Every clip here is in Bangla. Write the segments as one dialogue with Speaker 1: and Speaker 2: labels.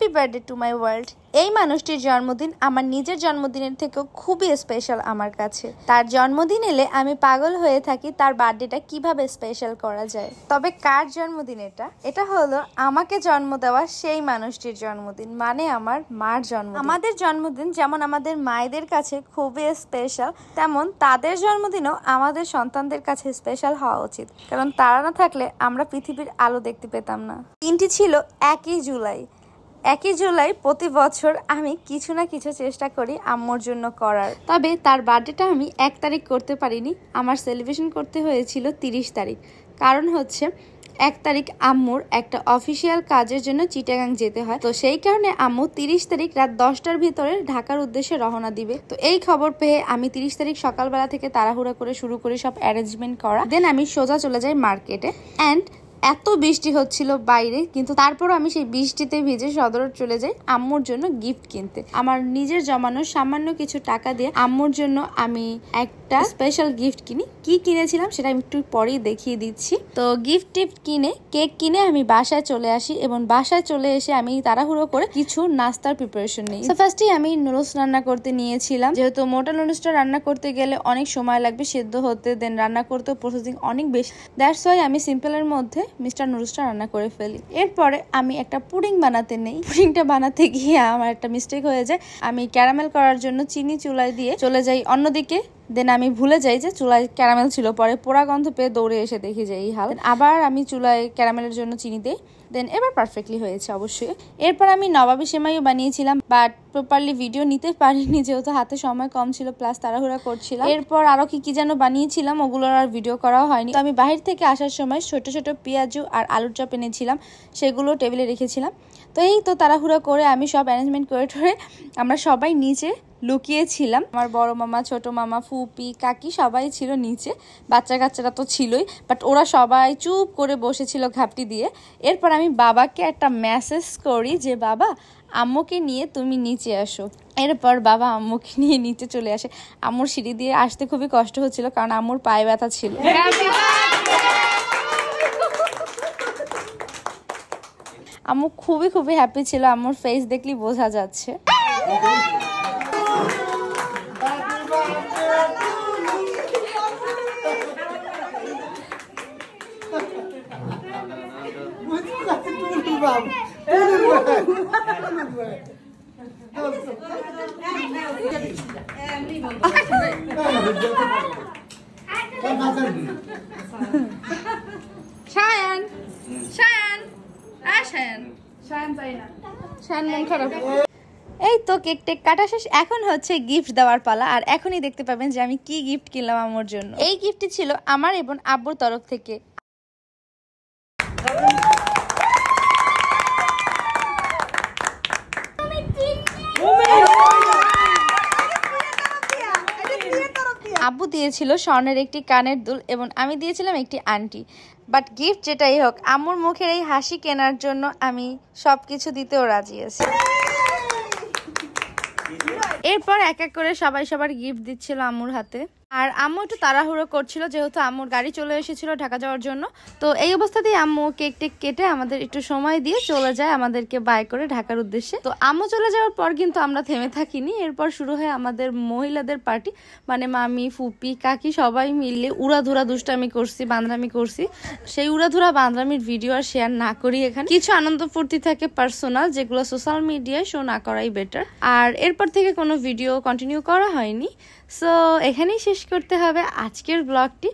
Speaker 1: Happy birthday to my world. এই মানুষটির জন্মদিন আমার নিজের জন্মদিনের থেকেও খুবই স্পেশাল আমার কাছে। তার জন্মদিন এলে আমি পাগল হয়ে থাকি তার বার্থডেটা কিভাবে স্পেশাল করা যায়। তবে কার জন্মদিন এটা? এটা হলো আমাকে জন্ম দেওয়া সেই মানুষটির জন্মদিন, মানে আমার মার জন্মদিন। আমাদের জন্মদিন যেমন আমাদের মায়েদের কাছে খুবই স্পেশাল, তেমন তাদের জন্মদিনও আমাদের সন্তানদের কাছে স্পেশাল হওয়া উচিত, কারণ তারা না থাকলে আমরা পৃথিবীর আলো দেখতে পেতাম না। দিনটি ছিল 1 জুলাই। প্রতি বছর আমি কিছু না কিছু চেষ্টা করি আম্মুর জন্য করার, তবে তার বার্থডেটা আমি 1 তারিখ করতে পারিনি। আমার সেলিব্রেশন করতে হয়েছিল 30 তারিখ। কারণ হচ্ছে 1 তারিখ আম্মুর একটা অফিসিয়াল কাজের জন্য চিটাগাং যেতে হয়, তো সেই কারণে আম্মু 30 তারিখ রাত 10টার ভিতরে ঢাকার উদ্দেশ্যে রওনা দিবে। তো এই খবর পেয়ে আমি 30 তারিখ সকালবেলা থেকে তাড়াহুড়া করে শুরু করি সব অ্যারেঞ্জমেন্ট করা। দেন আমি সোজা চলে যাই মার্কেটে। অ্যান্ড এত বৃষ্টি হচ্ছিল বাইরে, কিন্তু তারপরও আমি সেই বৃষ্টিতে ভিজে সদর চলে যাই আম্মুর জন্য গিফট কিনতে। আমার নিজের জমানো সামান্য কিছু টাকা দিয়ে আম্মুর জন্য আমি একটা স্পেশাল গিফট কিনি। কি কিনেছিলাম সেটা আমি একটু পরেই দেখিয়ে দিচ্ছি। তো গিফট কিনে কেক কিনে আমি বাসায় চলে আসি, এবং বাসায় চলে এসে আমি তাড়াহুড়ো করে কিছু নাস্তার প্রিপারেশন নিই। তো ফার্স্টে আমি নুডলস রান্না করতে নিয়েছিলাম, যেহেতু মোটা নুডলসটা রান্না করতে গেলে অনেক সময় লাগবে সেদ্ধ হতে, দেন রান্না করতেও প্রসেসিং অনেক বেশি। দ্যাটস ওয়াই আমি সিম্পলের মধ্যে মিস্টার নুডলসটা রান্না করে ফেলি। এরপরে আমি একটা পুডিং বানাতে নেই। পুডিংটা বানাতে গিয়ে আমার একটা মিস্টেক হয়ে যায়। আমি ক্যারামেল করার জন্য চিনি চুলায় দিয়ে চলে যাই অন্যদিকে। দেন আমি ভুলে যাই যে চুলায় ক্যারামেল ছিল। পরে পোড়া গন্ধ পেয়ে দৌড়ে এসে দেখি যে এই হাল। আবার আমি চুলায় ক্যারামেলের জন্য চিনি দিই। দেন এবার পারফেক্টলি হয়েছে অবশ্যই। এরপর আমি নবাবী সেমাইও বানিয়েছিলাম, বাট প্রপারলি ভিডিও নিতে পারিনি যেহেতু হাতে সময় কম ছিল, প্লাস তাড়াহুড়া করছিলাম। এরপর আরো কি যেন বানিয়েছিলাম, ওগুলোর আর ভিডিও করাও হয়নি। তো আমি বাহির থেকে আসার সময় ছোট ছোট পেঁয়াজু আর আলুর চপ এনেছিলাম, সেগুলো টেবিলে রেখেছিলাম। তো এই তো তাড়াহুড়া করে আমি সব অ্যারেঞ্জমেন্ট করে আমরা সবাই নিচে লুকিয়েছিলাম। আমার বড় মামা, ছোট মামা, ফুপি, কাকি সবাই ছিল নিচে। বাচ্চা কাচ্চারা তো ছিলই, বাট ওরা সবাই চুপ করে বসেছিল ঘাপটি দিয়ে। এরপর আমি বাবাকে একটা মেসেজ করি যে বাবা, আম্মুকে নিয়ে তুমি নিচে আসো। এরপর বাবা আম্মুকে নিয়ে নিচে চলে আসে। আম্মুর সিঁড়ি দিয়ে আসতে খুবই কষ্ট হচ্ছিল, কারণ আম্মুর পায়ে ব্যথা ছিল। আম্মু খুবই হ্যাপি ছিল, আম্মুর ফেস দেখলেই বোঝা যাচ্ছে। এই তো কেক টেক কাটা শেষ, এখন হচ্ছে গিফট দেওয়ার পালা। আর এখনই দেখতে পাবেন যে আমি কি গিফট কিনলাম আম্মুর জন্য। এই গিফটটি ছিল আমার এবং আব্বুর তরফ থেকে। আব্বু দিয়েছিল স্বর্ণের একটি কানের দুল, এবং আমি দিয়েছিলাম একটি আংটি। বাট গিফট যেটাই হোক, আম্মুর মুখের এই হাসি কেনার জন্য আমি সবকিছু দিতেও রাজি আছি। এরপর এক এক করে সবাই সবার গিফট দিচ্ছিল আম্মুর হাতে। আর আম্মু একটু তাড়াহুড়ো করছিল, যেহেতু আম্মুর গাড়ি চলে এসেছিল ঢাকা যাওয়ার জন্য। তো এই অবস্থাতেই আম্মু কেক টেক কেটে আমাদের একটু সময় দিয়ে চলে যায় আমাদেরকে বাই করে ঢাকার উদ্দেশ্যে। তো আম্মু চলে যাওয়ার পর কিন্তু আমরা থেমে থাকিনি। এরপর শুরু হয় আমাদের মহিলাদের পার্টি, মানে মামি, ফুপি, কাকি সবাই মিলে উড়াধুরা দুষ্টামি করছি, বান্দরামি করছি। সেই উড়াধুরা বান্দরামির ভিডিও আর শেয়ার না করি এখানে। কিছু আনন্দ ফুর্তি থাকে পার্সোনাল, যেগুলো সোশ্যাল মিডিয়ায় শো না করাই বেটার। আর এরপর থেকে কোনো ভিডিও কন্টিনিউ করা হয়নি। সো এখানেই শেষ করতে হবে আজকের ব্লগটি।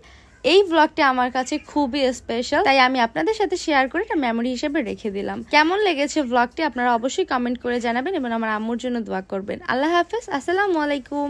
Speaker 1: এই ব্লগটি আমার কাছে খুবই স্পেশাল, তাই আমি আপনাদের সাথে শেয়ার করে এটা মেমোরি হিসেবে রেখে দিলাম। কেমন লেগেছে ব্লগটি আপনারা অবশ্যই কমেন্ট করে জানাবেন, এবং আমার আম্মুর জন্য দোয়া করবেন। আল্লাহ হাফেজ, আসসালামু আলাইকুম।